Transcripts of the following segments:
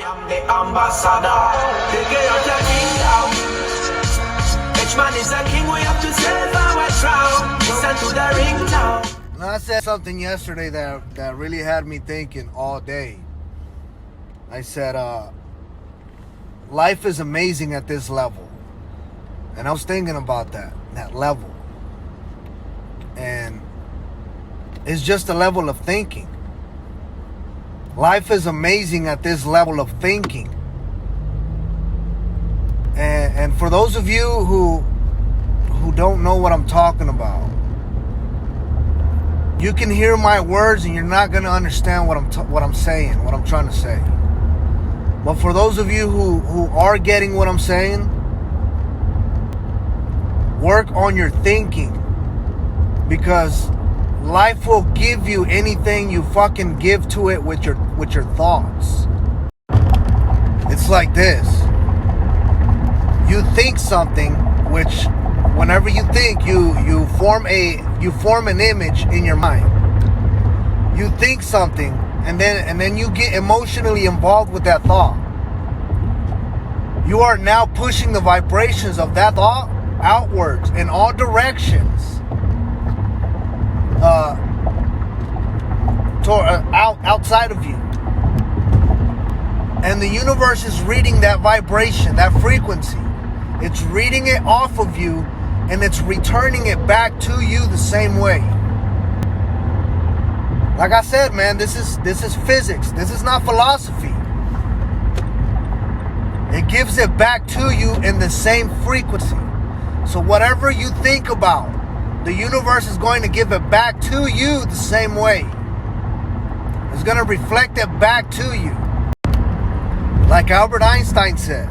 am the ambassador. The gate of the kingdom. Each man is a king, we have to save our crown. Listen to the ringtone. Now, I said something yesterday that really had me thinking all day. I said, life is amazing at this level. And I was thinking about that level. And it's just a level of thinking. Life is amazing at this level of thinking. And for those of you who don't know what I'm talking about, you can hear my words and you're not going to understand what I'm saying, what I'm trying to say. But for those of you who are getting what I'm saying, work on your thinking, because life will give you anything you fucking give to it with your thoughts. It's like this. You think something, which whenever you think, you form an image in your mind. You think something, and then you get emotionally involved with that thought. You are now pushing the vibrations of that thought outwards in all directions. Outside of you. And the universe is reading that vibration, that frequency. It's reading it off of you, and it's returning it back to you the same way. Like I said, man, this is physics. This is not philosophy. It gives it back to you in the same frequency. So whatever you think about, the universe is going to give it back to you the same way. It's going to reflect it back to you. Like Albert Einstein said,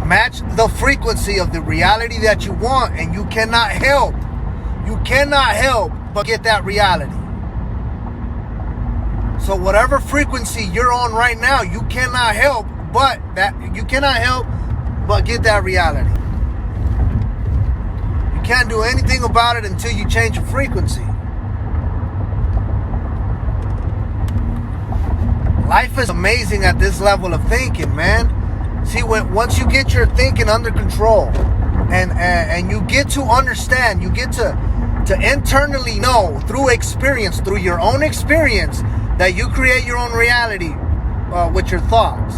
match the frequency of the reality that you want, and you cannot help but get that reality. So whatever frequency you're on right now, you cannot help but get that reality. You can't do anything about it until you change your frequency. Life is amazing at this level of thinking, man. See, once you get your thinking under control, and you get to understand, you get to internally know through experience, through your own experience, that you create your own reality with your thoughts.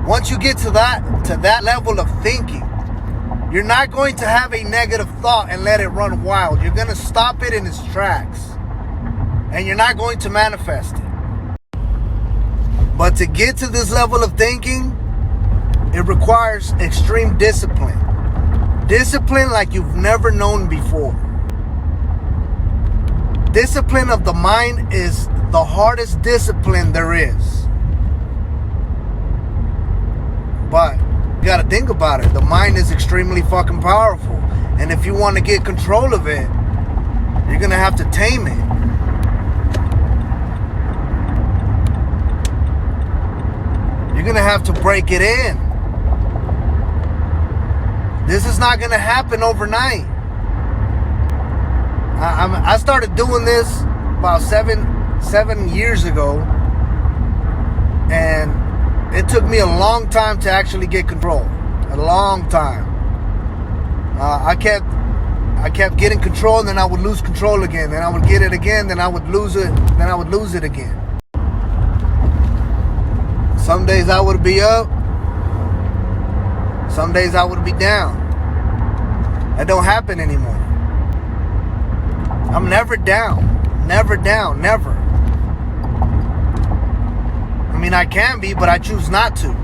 Once you get to that level of thinking, you're not going to have a negative thought and let it run wild. You're going to stop it in its tracks, and you're not going to manifest it. But to get to this level of thinking, it requires extreme discipline. Discipline like you've never known before. Discipline of the mind is the hardest discipline there is. But you gotta think about it. The mind is extremely fucking powerful. And if you want to get control of it, you're gonna have to tame it. You're gonna have to break it in. This is not gonna happen overnight. I started doing this about seven years ago, and it took me a long time to actually get control. A long time. I kept getting control, and then I would lose control again. Then I would get it again, then I would lose it, then I would lose it again. Some days I would be up. Some days I would be down. That don't happen anymore. I'm never down. Never down. Never. I mean, I can be, but I choose not to.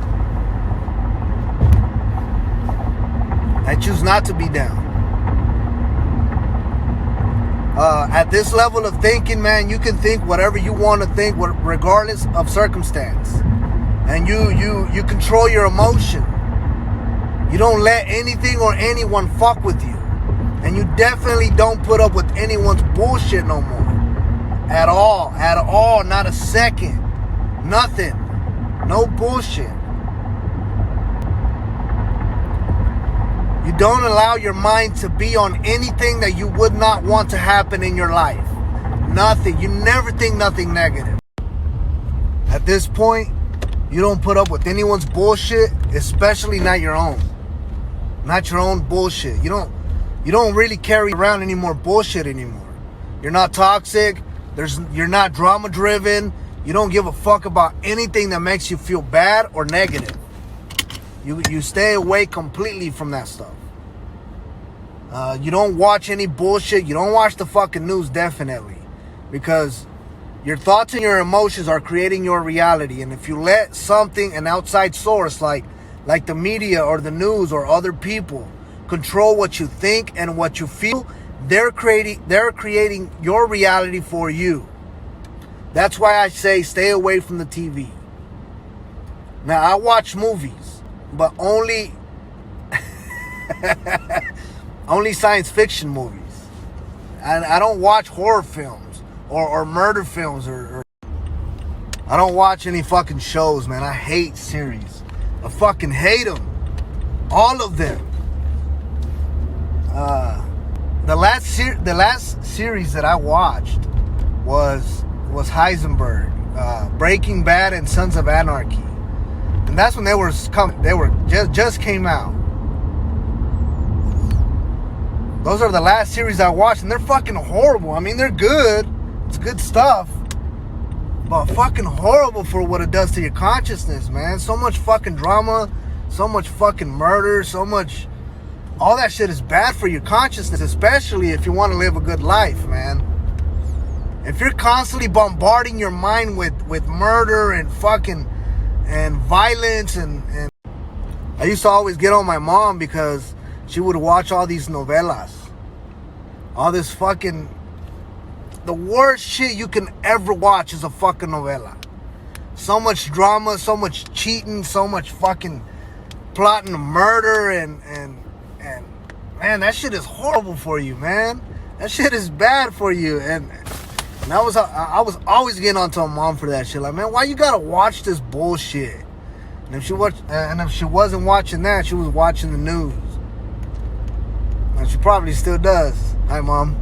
I choose not to be down. At this level of thinking, man, you can think whatever you want to think, regardless of circumstance. And you control your emotion. You don't let anything or anyone fuck with you. And you definitely don't put up with anyone's bullshit no more. At all. At all. Not a second. Nothing. No bullshit. You don't allow your mind to be on anything that you would not want to happen in your life. Nothing. You never think nothing negative. At this point, you don't put up with anyone's bullshit, especially not your own. Not your own bullshit. You don't really carry around any more bullshit anymore. You're not toxic. You're not drama driven. You don't give a fuck about anything that makes you feel bad or negative. You stay away completely from that stuff. You don't watch any bullshit. You don't watch the fucking news, definitely. Because your thoughts and your emotions are creating your reality. And if you let something, an outside source like the media or the news or other people, control what you think and what you feel, they're creating your reality for you. That's why I say stay away from the TV. Now, I watch movies, but only science fiction movies. And I don't watch horror films or murder films or I don't watch any fucking shows, man. I hate series. I fucking hate them. All of them. The last series that I watched was Heisenberg, Breaking Bad, and Sons of Anarchy, and that's when they were just came out. Those are the last series I watched, and they're fucking horrible. I mean, they're good. It's good stuff, but fucking horrible for what it does to your consciousness, man. So much fucking drama, so much fucking murder, so much. All that shit is bad for your consciousness, especially if you want to live a good life, man. If you're constantly bombarding your mind with murder and fucking and violence and I used to always get on my mom because she would watch all these novelas. All this fucking, the worst shit you can ever watch is a fucking novela. So much drama, so much cheating, so much fucking plotting murder and man, that shit is horrible for you, man. That shit is bad for you. And I was always getting onto my mom for that shit. Like, man, why you gotta watch this bullshit? And if she wasn't watching that, she was watching the news. And she probably still does. Hi, Mom.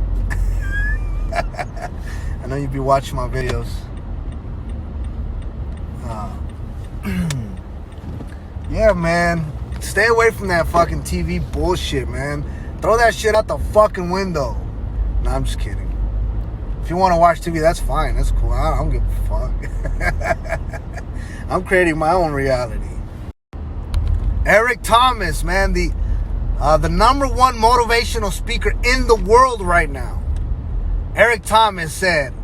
I know you'd be watching my videos. Yeah, man. Stay away from that fucking TV bullshit, man. Throw that shit out the fucking window. No, I'm just kidding. If you want to watch TV, that's fine. That's cool. I don't give a fuck. I'm creating my own reality. Eric Thomas, man, the number one motivational speaker in the world right now. Eric Thomas said,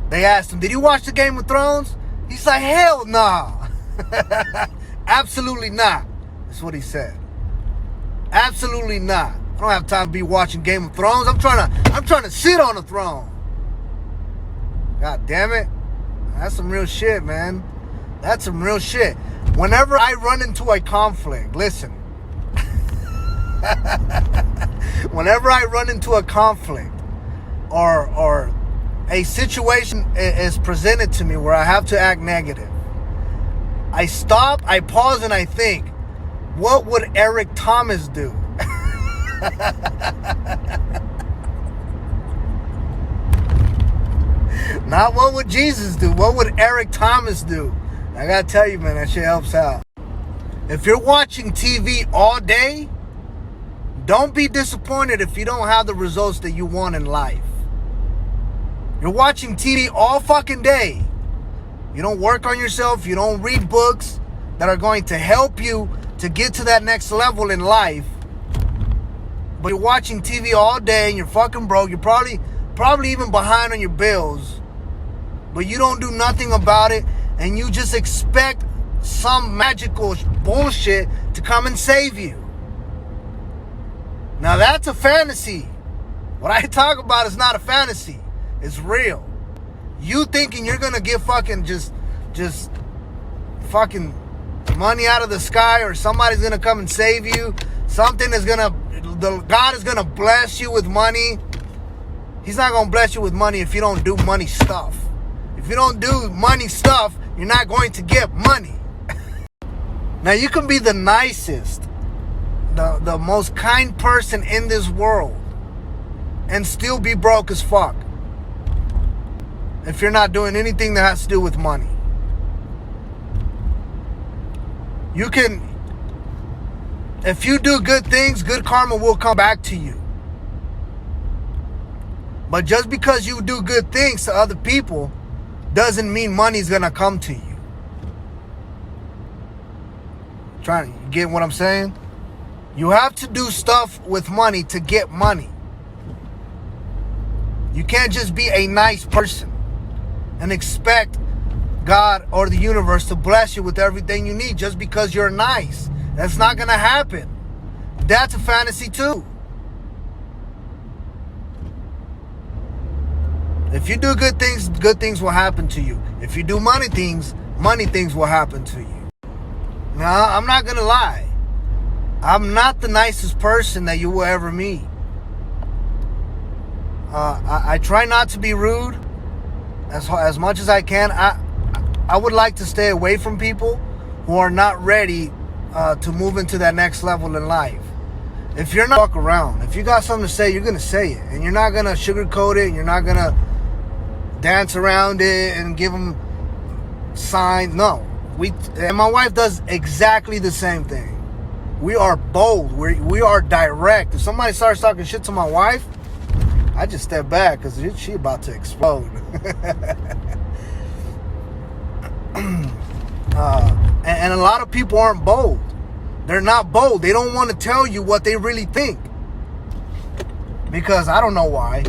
they asked him, did you watch the Game of Thrones? He's like, hell nah. Absolutely not. That's what he said. Absolutely not. I don't have time to be watching Game of Thrones. I'm trying to sit on the throne. God damn it. That's some real shit, man. That's some real shit. Whenever I run into a conflict, listen. Whenever I run into a conflict or a situation is presented to me where I have to act negative, I stop, I pause, and I think, what would Eric Thomas do? Not what would Jesus do. What would Eric Thomas do? I gotta tell you, man, that shit helps out. If you're watching TV all day, don't be disappointed if you don't have the results that you want in life. You're watching TV all fucking day. You don't work on yourself. You don't read books that are going to help you to get to that next level in life. But you're watching TV all day and you're fucking broke. You're probably even behind on your bills. But you don't do nothing about it, and you just expect some magical bullshit to come and save you. Now that's a fantasy. What I talk about is not a fantasy. It's real. You thinking you're gonna get fucking just fucking money out of the sky, or somebody's gonna come and save you. God is gonna bless you with money. He's not gonna bless you with money if you don't do money stuff. If you don't do money stuff, you're not going to get money. Now you can be the nicest, the most kind person in this world, and still be broke as fuck if you're not doing anything that has to do with money. You can, if you do good things, good karma will come back to you. But just because you do good things to other people doesn't mean money's gonna come to you. Trying to get what I'm saying? You have to do stuff with money to get money. You can't just be a nice person and expect God or the universe to bless you with everything you need just because you're nice. That's not gonna happen. That's a fantasy too. If you do good things will happen to you. If you do money things will happen to you. Now, I'm not gonna lie. I'm not the nicest person that you will ever meet. I try not to be rude as much as I can. I would like to stay away from people who are not ready to move into that next level in life. If you're not walk around, if you got something to say, you're gonna say it, and you're not gonna sugarcoat it, and you're not gonna dance around it and give them signs. No, and my wife does exactly the same thing. We are bold. We are direct. If somebody starts talking shit to my wife, I just step back because she about to explode. And a lot of people aren't bold. They're not bold. They don't want to tell you what they really think. Because I don't know why.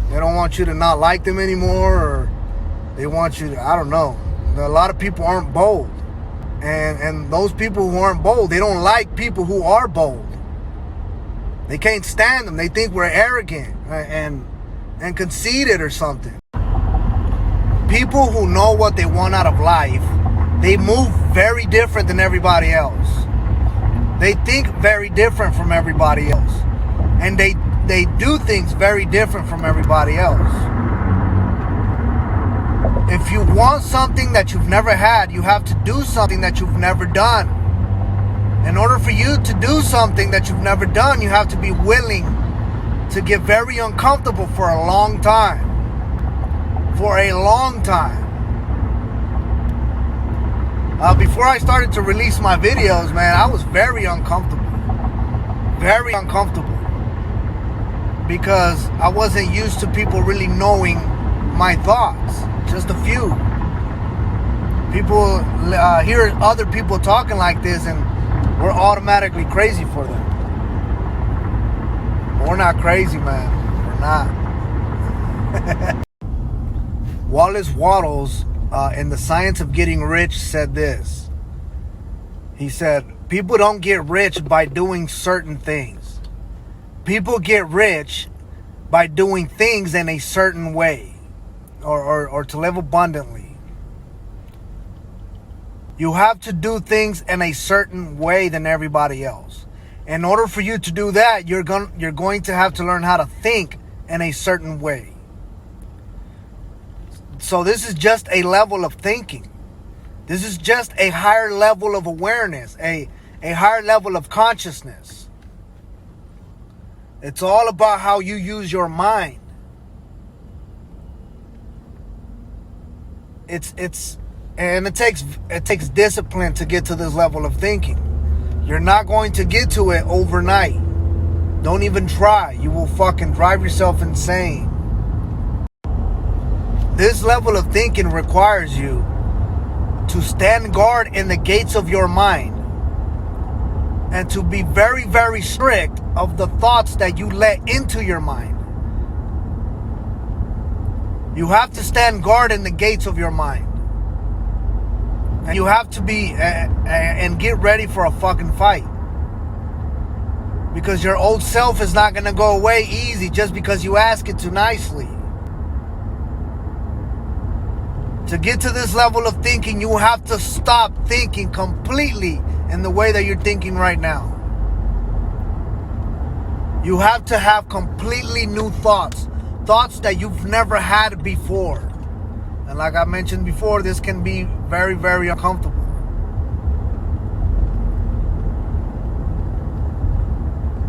They don't want you to not like them anymore, or they want you to, I don't know. A lot of people aren't bold. And those people who aren't bold, they don't like people who are bold. They can't stand them. They think we're arrogant and conceited or something. People who know what they want out of life, they move very different than everybody else. They think very different from everybody else. And they do things very different from everybody else. If you want something that you've never had, you have to do something that you've never done. In order for you to do something that you've never done, you have to be willing to get very uncomfortable for a long time. For a long time. Before I started to release my videos, man, I was very uncomfortable. Very uncomfortable. Because I wasn't used to people really knowing my thoughts. Just a few. People hear other people talking like this and we're automatically crazy for them. But we're not crazy, man. We're not. Wallace Wattles, in The Science of Getting Rich, said this. He said, people don't get rich by doing certain things. People get rich by doing things in a certain way, or to live abundantly. You have to do things in a certain way than everybody else. In order for you to do that, you're going to have to learn how to think in a certain way. So this is just a level of thinking. This is just a higher level of awareness, a higher level of consciousness. It's all about how you use your mind. It takes discipline to get to this level of thinking. You're not going to get to it overnight. Don't even try. You will fucking drive yourself insane. This level of thinking requires you to stand guard in the gates of your mind and to be very, very strict of the thoughts that you let into your mind. You have to stand guard in the gates of your mind. And you have to be and get ready for a fucking fight. Because your old self is not going to go away easy just because you ask it to nicely. To get to this level of thinking, you have to stop thinking completely in the way that you're thinking right now. You have to have completely new thoughts. Thoughts that you've never had before. And like I mentioned before, this can be very, very uncomfortable.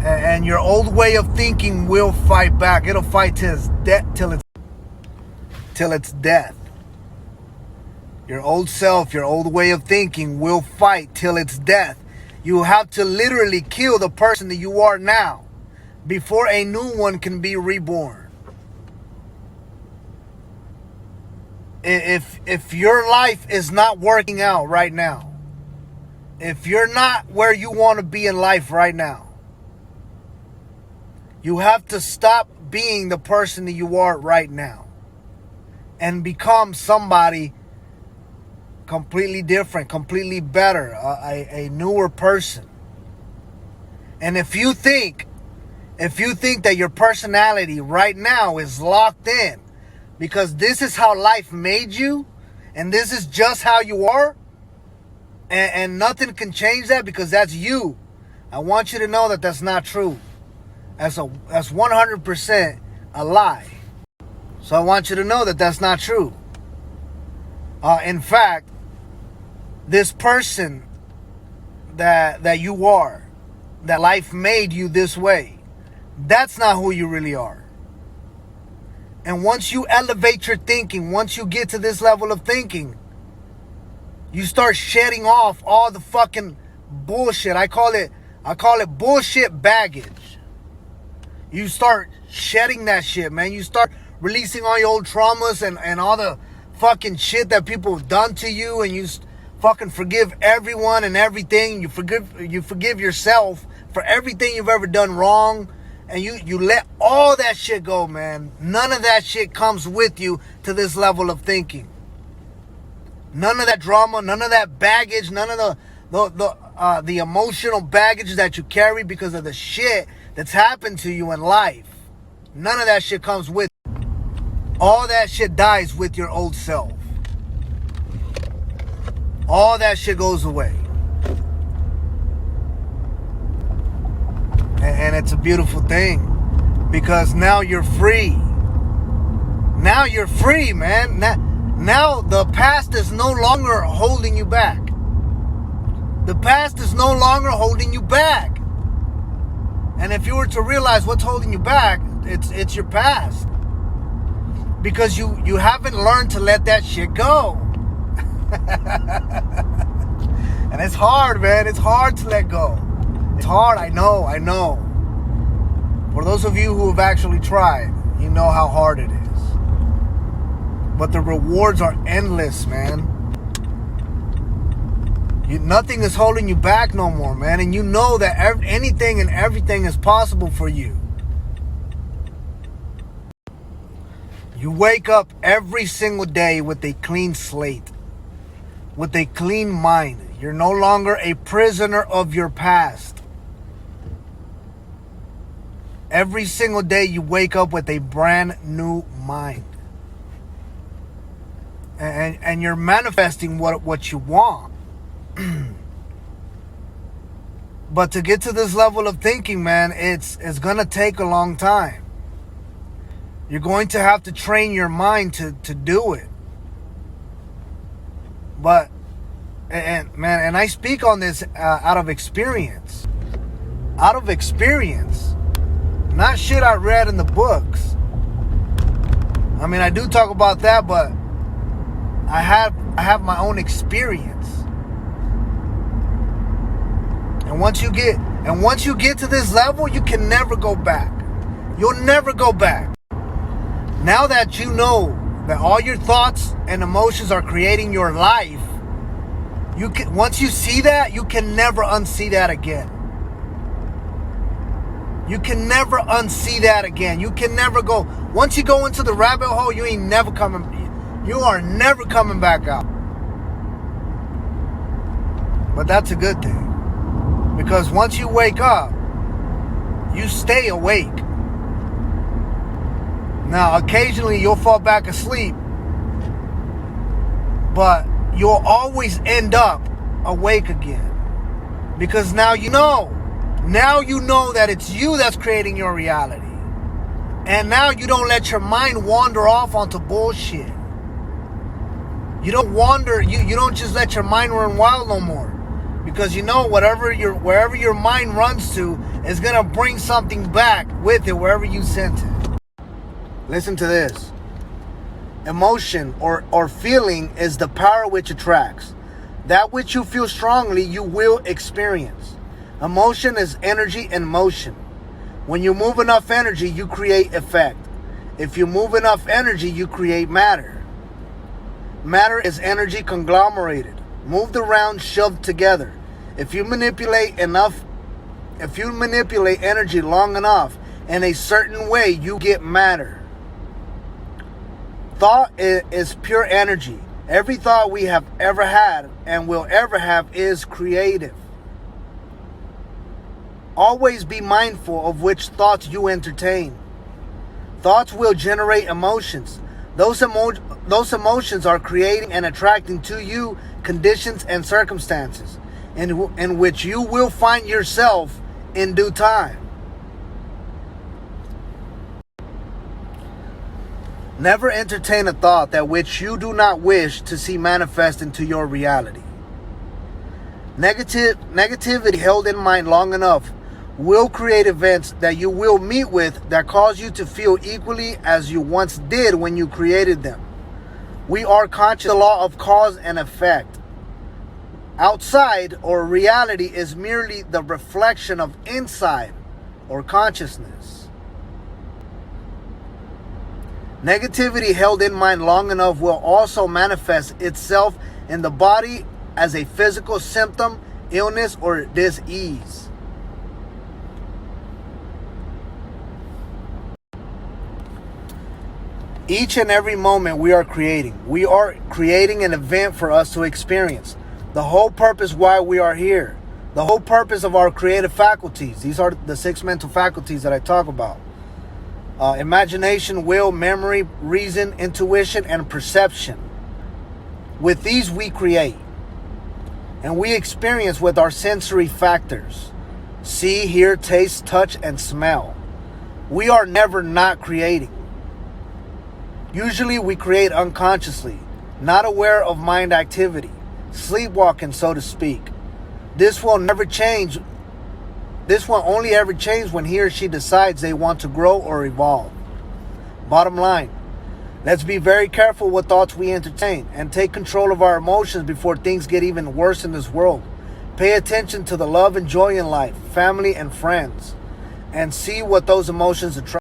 And your old way of thinking will fight back. It'll fight till it's death. Your old self, your old way of thinking will fight till its death. You have to literally kill the person that you are now before a new one can be reborn. If your life is not working out right now, if you're not where you want to be in life right now, you have to stop being the person that you are right now and become somebody completely different, completely better, a newer person. And if you think that your personality right now is locked in because this is how life made you and this is just how you are, and nothing can change that because that's you, I want you to know that that's not true. That's 100% a lie. So I want you to know that that's not true. In fact, this person that you are, that life made you this way, that's not who you really are. And once you elevate your thinking, once you get to this level of thinking, you start shedding off all the fucking bullshit. I call it bullshit baggage. You start shedding that shit, man. You start releasing all your old traumas and all the fucking shit that people have done to you, and you fucking forgive everyone and everything. You forgive yourself for everything you've ever done wrong, and you let all that shit go, man. None of that shit comes with you to this level of thinking. None of that drama, none of that baggage, none of the emotional baggage that you carry because of the shit that's happened to you in life. None of that shit comes with you. All that shit dies with your old self. All that shit goes away. And it's a beautiful thing because now you're free. Now you're free, man. Now the past is no longer holding you back. The past is no longer holding you back. And if you were to realize what's holding you back, it's your past. Because you haven't learned to let that shit go. And it's hard, man. It's hard to let go. It's hard, I know. For those of you who have actually tried, you know how hard it is. But the rewards are endless, man. Nothing is holding you back no more, man. And you know that anything and everything is possible for you. You wake up every single day with a clean slate, with a clean mind. You're no longer a prisoner of your past. Every single day you wake up with a brand new mind. And you're manifesting what you want. But to get to this level of thinking, man, it's gonna take a long time. You're going to have to train your mind to do it. But, and I speak on this out of experience. Out of experience. Not shit I read in the books. I mean, I do talk about that, but I have my own experience. And once you get to this level, you can never go back. You'll never go back. Now that you know that all your thoughts and emotions are creating your life, once you see that, you can never unsee that again. You can never unsee that again. You can never go. Once you go into the rabbit hole, you are never coming back out. But that's a good thing. Because once you wake up, you stay awake. Now, occasionally you'll fall back asleep, but you'll always end up awake again. Because now you know that it's you that's creating your reality. And now you don't let your mind wander off onto bullshit. You don't wander, you don't just let your mind run wild no more. Because you know wherever your mind runs to is gonna bring something back with it wherever you sent it. Listen to this. Emotion or feeling is the power which attracts. That which you feel strongly, you will experience. Emotion is energy in motion. When you move enough energy, you create effect. If you move enough energy, you create matter. Matter is energy conglomerated, moved around, shoved together. If you manipulate energy long enough in a certain way, you get matter. Thought is pure energy. Every thought we have ever had and will ever have is creative. Always be mindful of which thoughts you entertain. Thoughts will generate emotions. Those emotions are creating and attracting to you conditions and circumstances in which you will find yourself in due time. Never entertain a thought that which you do not wish to see manifest into your reality. Negativity held in mind long enough will create events that you will meet with that cause you to feel equally as you once did when you created them. We are conscious of the law of cause and effect. Outside or reality is merely the reflection of inside or consciousness. Negativity held in mind long enough will also manifest itself in the body as a physical symptom, illness, or dis-ease. Each and every moment we are creating an event for us to experience. The whole purpose why we are here. The whole purpose of our creative faculties. These are the 6 mental faculties that I talk about. Imagination, will, memory, reason, intuition, and perception. With these we create. And we experience with our sensory factors. See, hear, taste, touch, and smell. We are never not creating. Usually we create unconsciously, not aware of mind activity, sleepwalking, so to speak. This will never change. This will only ever change when he or she decides they want to grow or evolve. Bottom line, let's be very careful what thoughts we entertain and take control of our emotions before things get even worse in this world. Pay attention to the love and joy in life, family and friends, and see what those emotions attract.